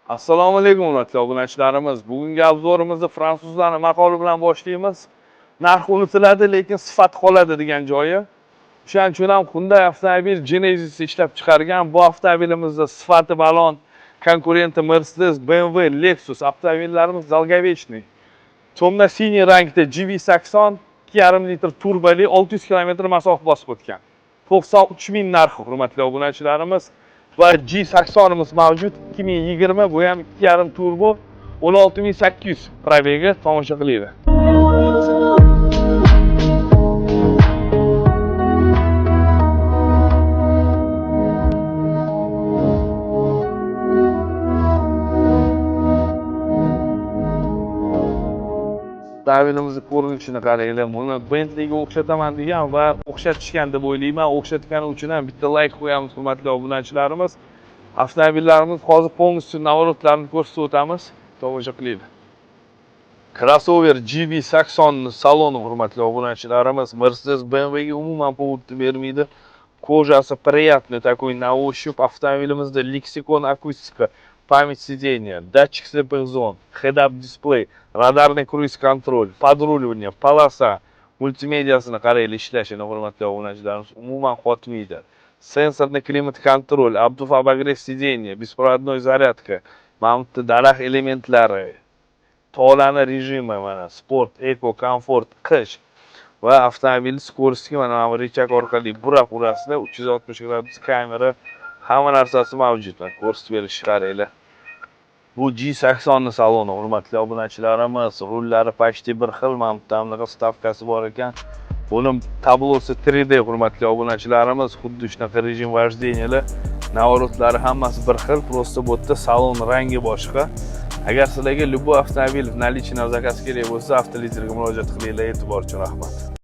Assalomu alaykum hurmatli obunachilarimiz. Bugungi obzorimizni fransuzlarning maqoli bilan boshlaymiz. Narx unutiladi, lekin sifat qoladi degan joyi. O'shaning uchun ham Hyundai avtomobil Genesis ishlab chiqargan. Bu avtomobilimizda sifati balon, konkurenti Mercedes, BMW, Lexus avtomobillarimiz долговечный. Temno-siniy rangda GV80 2,5 litr turboli 600 km masofa bosib o'tgan. 93 ming narxi hurmatli obunachilarimiz. Va G80'imiz mavjud 2020, bu ham 2,5 turbo 16.800 probegi tomosha qiladi. Avtomobilimizni ko'rinishini qaranglar. Buni Bentleyga o'xshataman degan va o'xshatishgan deb o'ylayman. O'xshatgani uchun ham bitta like qo'yamiz hurmatli obunachilarimiz. Avtomobillarimiz hozir полностью navorotlarini ko'rsatib o'tamiz. Tomosha qiling. Crossover GV80 saloni hurmatli obunachilarimiz. Mercedes BMW ga umuman повод bermaydi. Kojasi приятный такой на ощупь. Avtomobilimizda Lexicon akustika, память сидения, датчик слепых зон, head-up display, radarный круиз-контроль, подруливание, полоса, multimediasini qaranglar ishlashini hurmatli obunachilarimiz. Umuman qotmaydi. Sensorli klimat-kontrol, abduf обогрев сидения, беспроводной зарядка, mountda daraxt elementlari, tolani rejimi, mana sport, eko, komfort, qish va avtomobil skorostiga mana bu rechak orqali burab urasida 360 gradus kamera, hamma narsasi mavjud. Ko'rsatib berish qaranglar. Bu G80 saloni hurmatli obunachilarimiz. Rullari почти bir xil, mana bu tamliq stavkasi bor ekan. Buning tablosi 3D hurmatli obunachilarimiz. Xuddi shunaqa rejim vождениyalar, navorotlari hammasi bir xil, просто bu yerda salon rangi boshqa. Agar sizlarga любой avtomobil в наличии на заказ kerak bo'lsa, avtolizerga murojaat qilinglar. E'tibor uchun rahmat.